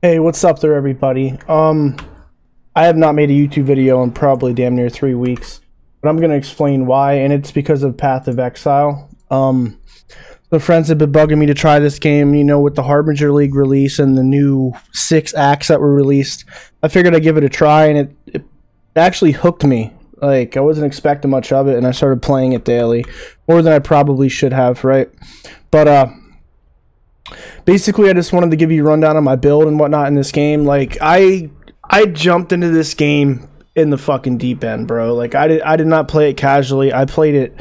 Hey, what's up there, everybody? I have not made a YouTube video in probably damn near 3 weeks, but I'm going to explain why, and it's because of Path of Exile. The friends have been bugging me to try this game, you know, with the Harbinger League release and the new 6 acts that were released. I figured I'd give it a try, and it actually hooked me. Like, I wasn't expecting much of it, and I started playing it daily, more than I probably should have, right? But, basically, I just wanted to give you a rundown on my build and whatnot in this game. Like, I jumped into this game in the fucking deep end, bro. Like, I did not play it casually. I played it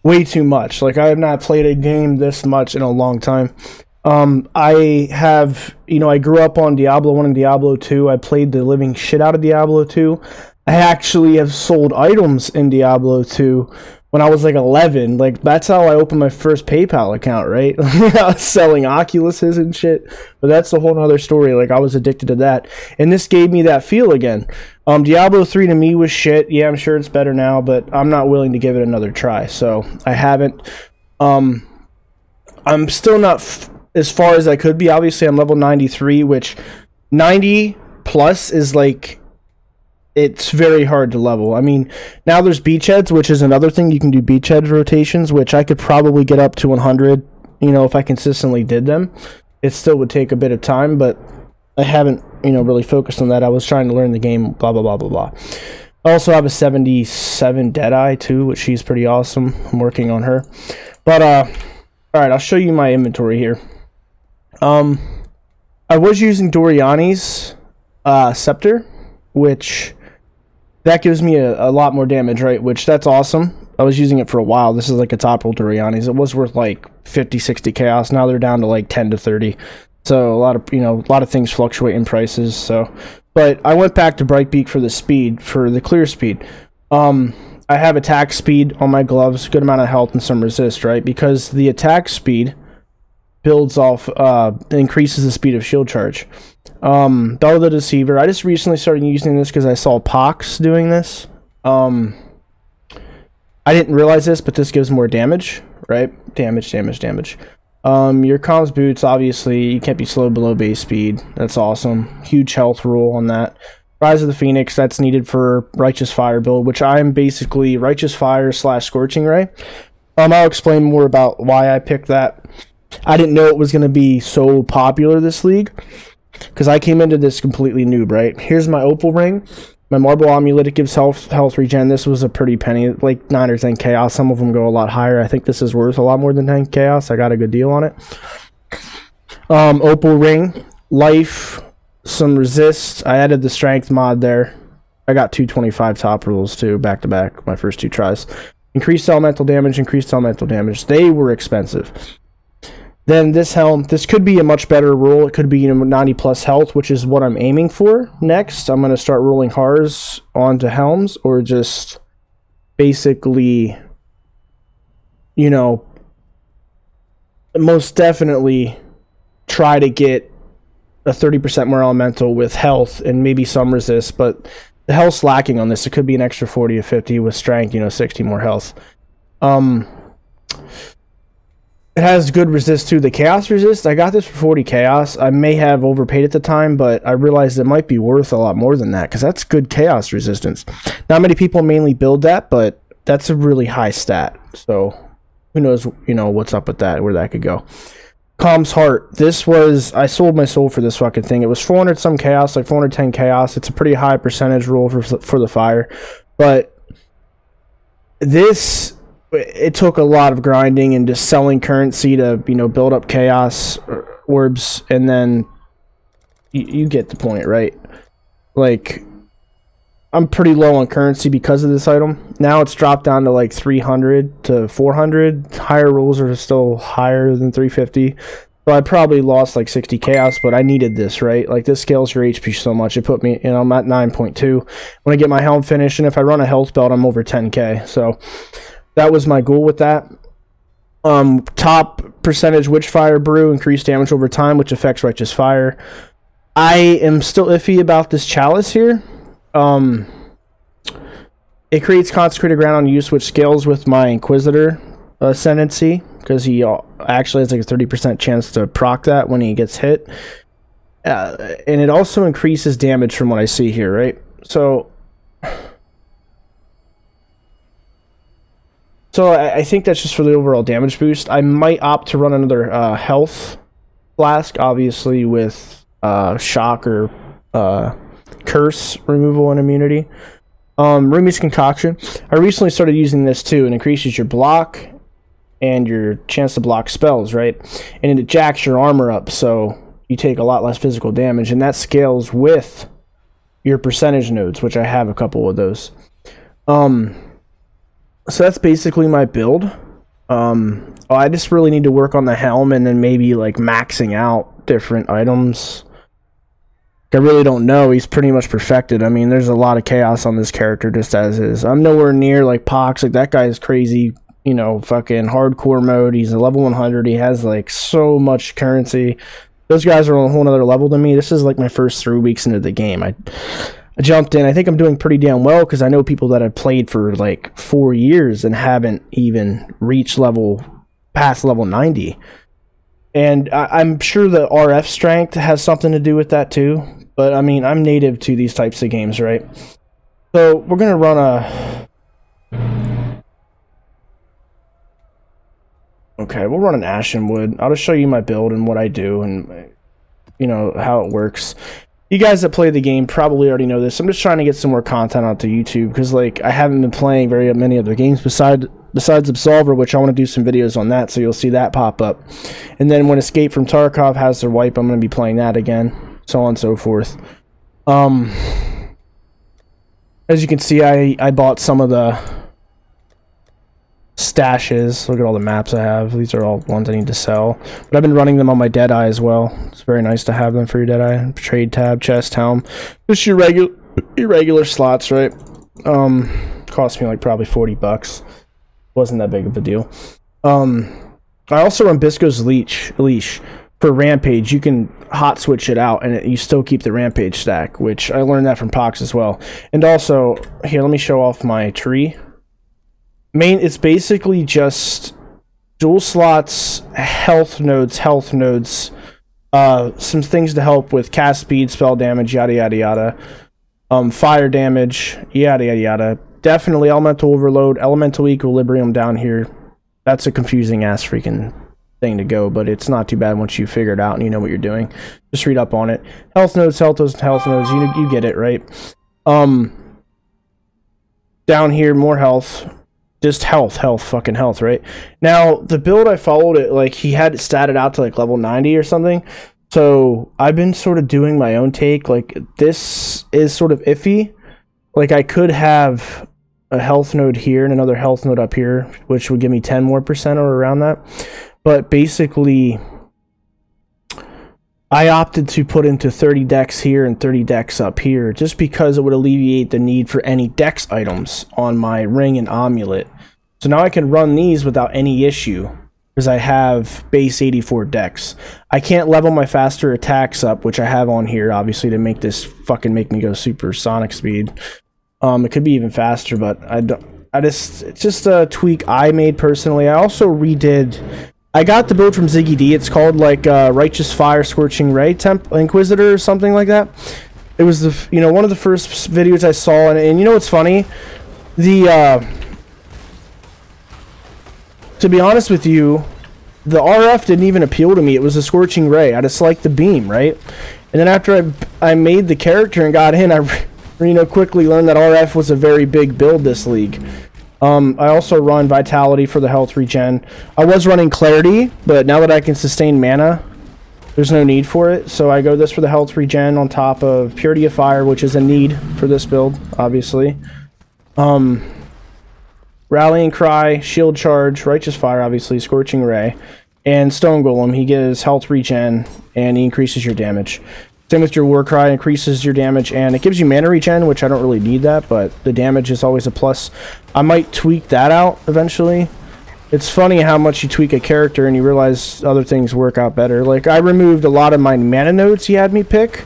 way too much. Like, I have not played a game this much in a long time. I have, you know, I grew up on Diablo 1 and Diablo 2. I played the living shit out of Diablo 2. I actually have sold items in Diablo 2 when I was like 11. Like, that's how I opened my first PayPal account, right? I was selling Oculuses and shit. But that's a whole nother story. Like, I was addicted to that. And this gave me that feel again. Diablo 3 to me was shit. Yeah, I'm sure it's better now, but I'm not willing to give it another try. So, I haven't. I'm still not as far as I could be. Obviously, I'm level 93, which 90 plus is like... it's very hard to level. I mean, now there's beachheads, which is another thing. You can do beachhead rotations, which I could probably get up to 100, you know, if I consistently did them. It still would take a bit of time, but I haven't, you know, really focused on that. I was trying to learn the game, blah, blah, blah, blah, blah. I also have a 77 Deadeye, too, which she's pretty awesome. I'm working on her. But, alright, I'll show you my inventory here. I was using Doriani's Scepter, which... that gives me a lot more damage, right? Which, that's awesome. I was using it for a while. This is like a top roll Doriani's. It was worth like 50, 60 chaos. Now they're down to like 10 to 30. So a lot of, you know, a lot of things fluctuate in prices. So, but I went back to Brightbeak for the speed, for the clear speed. I have attack speed on my gloves, good amount of health and some resist, right? Because the attack speed builds off, increases the speed of shield charge. Bell the Deceiver. I just recently started using this because I saw Pox doing this. I didn't realize this, but this gives more damage, right? Damage. Your comms boots, obviously, you can't be slow below base speed. That's awesome. Huge health rule on that. Rise of the Phoenix, that's needed for Righteous Fire build, which I'm basically Righteous Fire / Scorching Ray. I'll explain more about why I picked that. I didn't know it was going to be so popular this league, because I came into this completely noob, right? Here's my opal ring. My marble amulet, it gives health regen. This was a pretty penny, like 9 or 10 chaos. Some of them go a lot higher. I think this is worth a lot more than 10 chaos. I got a good deal on it. Opal ring, life, some resist. I added the strength mod there. I got 225 top rolls too, back to back, my first 2 tries. Increased elemental damage, They were expensive. Then this helm, this could be a much better roll. It could be, you know, 90 plus health, which is what I'm aiming for next. I'm going to start rolling HARs onto helms, or just basically, you know, most definitely try to get a 30% more elemental with health and maybe some resist, but the health's lacking on this. It could be an extra 40 or 50 with strength, you know, 60 more health. It has good resist too. The chaos resist, I got this for 40 chaos. I may have overpaid at the time, but I realized it might be worth a lot more than that, because that's good chaos resistance. Not many people mainly build that, but that's a really high stat. So who knows, you know, what's up with that, where that could go. Calm's Heart. This was, I sold my soul for this fucking thing. It was 400 some chaos, like 410 chaos. It's a pretty high percentage roll for the fire. But this... it took a lot of grinding and just selling currency to, you know, build up chaos orbs, and then you get the point, right? Like, I'm pretty low on currency because of this item. Now it's dropped down to like 300 to 400. Higher rolls are still higher than 350. So I probably lost like 60 chaos, but I needed this, right? Like, this scales your HP so much. It put me, you know, I'm at 9.2. When I get my helm finished, and if I run a health belt, I'm over 10k. So that was my goal with that. Top percentage Witchfire Brew, increased damage over time, which affects Righteous Fire. I am still iffy about this Chalice here. It creates Consecrated Ground on use, which scales with my Inquisitor ascendancy, because he actually has like a 30% chance to proc that when he gets hit. and it also increases damage from what I see here, right? So I think that's just for the overall damage boost. I might opt to run another health flask, obviously with shock or curse removal and immunity. Rumi's Concoction. I recently started using this too. It increases your block and your chance to block spells, right? And it jacks your armor up, so you take a lot less physical damage, and that scales with your percentage nodes, which I have a couple of those. So that's basically my build. I just really need to work on the helm and then maybe like maxing out different items. I really don't know. He's pretty much perfected. I mean, there's a lot of chaos on this character just as is. I'm nowhere near like Pox. Like, that guy is crazy, you know, fucking hardcore mode. He's a level 100. He has like so much currency. Those guys are on a whole nother level than me. This is like my first 3 weeks into the game. I jumped in. I think I'm doing pretty damn well because I know people that have played for like 4 years and haven't even reached past level 90. And I'm sure the RF strength has something to do with that too. But I mean, I'm native to these types of games, right? So we're gonna run okay, we'll run an Ashen Wood. I'll just show you my build and what I do and, you know, how it works. You guys that play the game probably already know this. I'm just trying to get some more content onto YouTube because, like, I haven't been playing very many other games besides Absolver, which I want to do some videos on that, so you'll see that pop up. And then when Escape from Tarkov has their wipe, I'm going to be playing that again, so on and so forth. As you can see, I bought some of the stashes. Look at all the maps I have. These are all ones I need to sell. But I've been running them on my Deadeye as well. It's very nice to have them for your Deadeye. Trade tab, chest, helm. Just your regular slots, right? Cost me like probably $40. Wasn't that big of a deal. I also run Bisco's leash for Rampage. You can hot switch it out and you still keep the Rampage stack, which I learned that from Pox as well. And also, here, let me show off my tree. It's basically just dual slots, health nodes, some things to help with cast speed, spell damage, yada yada yada, fire damage, yada yada yada. Definitely elemental overload, elemental equilibrium down here. That's a confusing ass freaking thing to go, but it's not too bad once you figure it out and you know what you're doing. Just read up on it. Health nodes, you get it, right? Down here, more health. Just health, right? Now, the build I followed, it like he had it statted out to like level 90 or something. So I've been sort of doing my own take. Like, this is sort of iffy. Like, I could have a health node here and another health node up here, which would give me 10% more or around that. But basically, I opted to put into 30 dex here and 30 dex up here, just because it would alleviate the need for any dex items on my ring and amulet. So now I can run these without any issue, because I have base 84 dex. I can't level my faster attacks up, which I have on here, obviously, to make this fucking make me go super sonic speed. It could be even faster, but it's just a tweak I made personally. I also redid... I got the build from Ziggy D. It's called like Righteous Fire, Scorching Ray, Inquisitor or something like that. It was one of the first videos I saw, and you know what's funny? To be honest with you, the RF didn't even appeal to me. It was a Scorching Ray. I just liked the beam, right? And then after I made the character and got in, I quickly learned that RF was a very big build this league. I also run Vitality for the health regen. I was running Clarity, but now that I can sustain mana, there's no need for it. So I go this for the health regen on top of Purity of Fire, which is a need for this build, obviously. Rallying Cry, Shield Charge, Righteous Fire, obviously, Scorching Ray, and Stone Golem. He gives health regen, and he increases your damage. Same with your Warcry, increases your damage, and it gives you mana regen, which I don't really need that, but the damage is always a plus. I might tweak that out eventually. It's funny how much you tweak a character and you realize other things work out better. Like, I removed a lot of my mana nodes he had me pick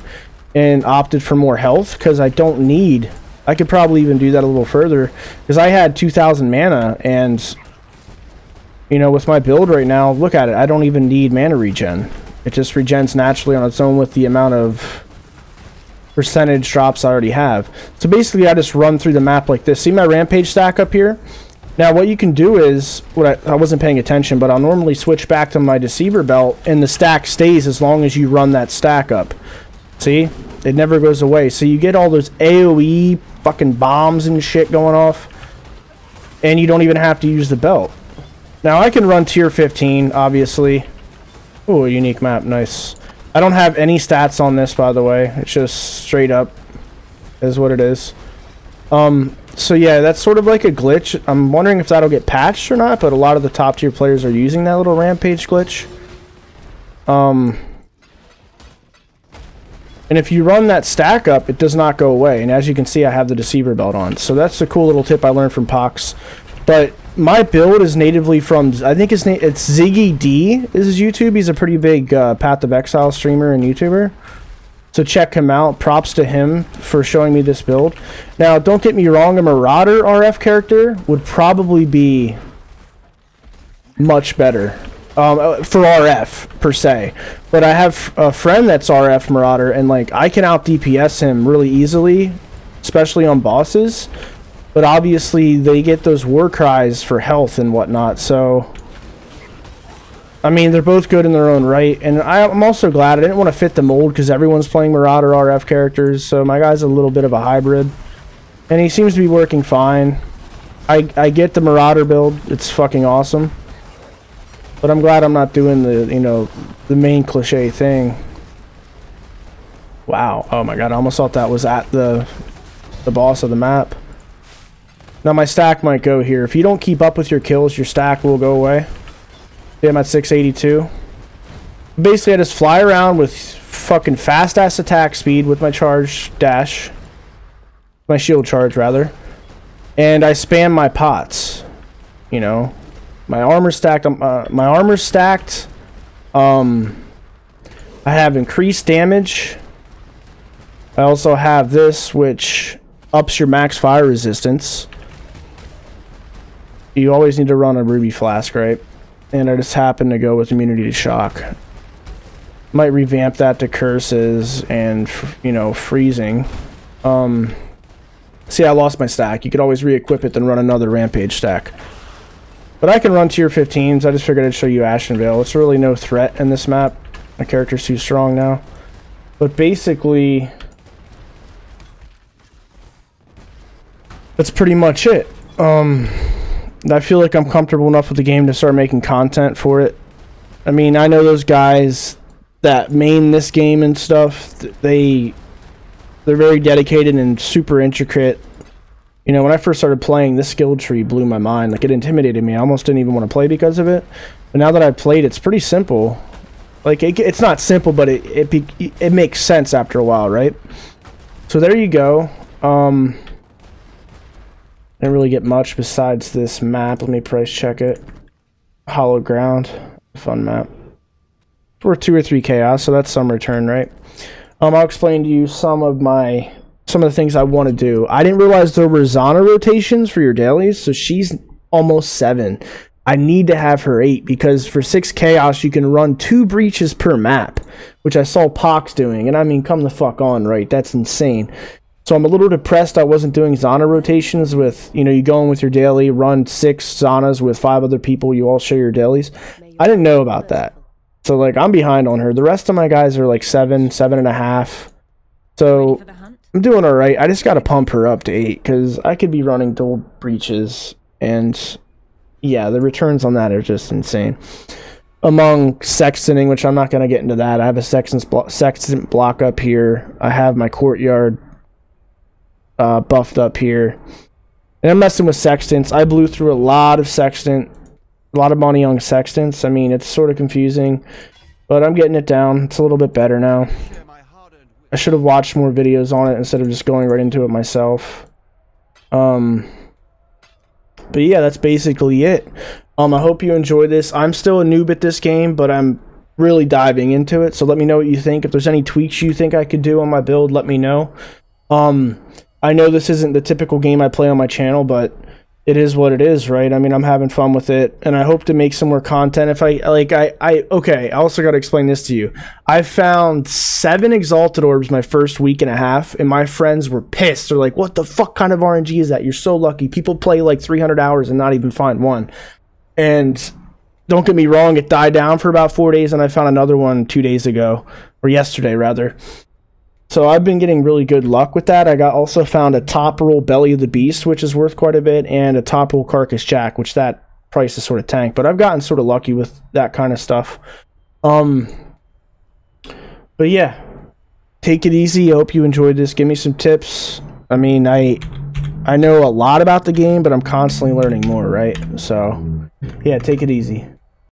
and opted for more health, because I don't need... I could probably even do that a little further, because I had 2,000 mana, and, with my build right now, look at it, I don't even need mana regen. It just regens naturally on its own with the amount of percentage drops I already have. So basically I just run through the map like this. See my rampage stack up here? Now what you can do is, I wasn't paying attention, but I'll normally switch back to my deceiver belt and the stack stays as long as you run that stack up. See? It never goes away. So you get all those AoE fucking bombs and shit going off, and you don't even have to use the belt. Now I can run tier 15, obviously. Oh, a unique map, nice. I don't have any stats on this, by the way. It's just straight up is what it is. So yeah, that's sort of like a glitch. I'm wondering if that'll get patched or not, but a lot of the top tier players are using that little rampage glitch. And if you run that stack up, it does not go away. And as you can see, I have the deceiver belt on. So that's a cool little tip I learned from Pox. But my build is natively from, I think his name, it's Ziggy D is his YouTube. He's a pretty big Path of Exile streamer and YouTuber. So check him out. Props to him for showing me this build. Now, don't get me wrong, a Marauder RF character would probably be much better for RF, per se. But I have a friend that's RF Marauder, and like I can out DPS him really easily, especially on bosses. But obviously, they get those war cries for health and whatnot, so I mean, they're both good in their own right, and I'm also glad I didn't want to fit the mold because everyone's playing Marauder RF characters, so my guy's a little bit of a hybrid, and he seems to be working fine. I get the Marauder build, it's fucking awesome, but I'm glad I'm not doing the, you know, the main cliche thing. Wow, oh my god, I almost thought that was at the boss of the map. Now my stack might go here. If you don't keep up with your kills, your stack will go away. Yeah, I'm at 682. Basically, I just fly around with fucking fast-ass attack speed with my charge dash. My shield charge, rather. And I spam my pots. You know. My armor stacked. I have increased damage. I also have this, which ups your max fire resistance. You always need to run a ruby flask, right? And I just happen to go with immunity to shock. Might revamp that to curses and, you know, freezing. See, I lost my stack. You could always re-equip it, then run another rampage stack. But I can run tier 15s. I just figured I'd show you Ashenvale. It's really no threat in this map. My character's too strong now. But basically, that's pretty much it. I feel like I'm comfortable enough with the game to start making content for it. I mean, I know those guys that main this game and stuff, they're very dedicated and super intricate. You know, when I first started playing, this skill tree blew my mind. Like, it intimidated me. I almost didn't even want to play because of it. But now that I've played, it's pretty simple. Like, it's not simple, but it makes sense after a while, right? So there you go. Didn't really get much besides this map. Let me price check it. Hollow Ground. Fun map. We're 2 or 3 chaos, so that's some return, right? I'll explain to you some of the things I want to do. I didn't realize there were Zana rotations for your dailies, so she's almost 7. I need to have her 8 because for 6 chaos you can run 2 breaches per map, which I saw Pox doing, and I mean, come the fuck on, right? That's insane. So I'm a little depressed I wasn't doing Zana rotations with, you know, you go in with your daily, run 6 Zanas with 5 other people, you all share your dailies. I didn't know about that. So, like, I'm behind on her. The rest of my guys are like 7, 7.5. So, I'm doing alright. I just gotta pump her up to 8, because I could be running dual breaches, and yeah, the returns on that are just insane. Among sextoning, which I'm not gonna get into that, I have a sextant block up here. I have my courtyard buffed up here, and I'm messing with sextants. I blew through a lot of sextant, a lot of money on sextants. I mean, it's sort of confusing, but I'm getting it down. It's a little bit better now. I should have watched more videos on it instead of just going right into it myself. But yeah, that's basically it. I hope you enjoy this. I'm still a noob at this game, but I'm really diving into it, so let me know what you think. If there's any tweaks you think I could do on my build, let me know. I know this isn't the typical game I play on my channel, but it is what it is, right? I mean, I'm having fun with it, and I hope to make some more content. If okay, I also got to explain this to you. I found 7 Exalted Orbs my first week and a half, and my friends were pissed. They're like, what the fuck kind of RNG is that? You're so lucky. People play like 300 hours and not even find one. And don't get me wrong, it died down for about 4 days, and I found another one 2 days ago, or yesterday, rather. So I've been getting really good luck with that. I also found a top roll Belly of the Beast, which is worth quite a bit, and a top roll Carcass Jack, which that price is sort of tanked. But I've gotten sort of lucky with that kind of stuff. But yeah, take it easy. I hope you enjoyed this. Give me some tips. I mean, I know a lot about the game, but I'm constantly learning more, right? So yeah, take it easy.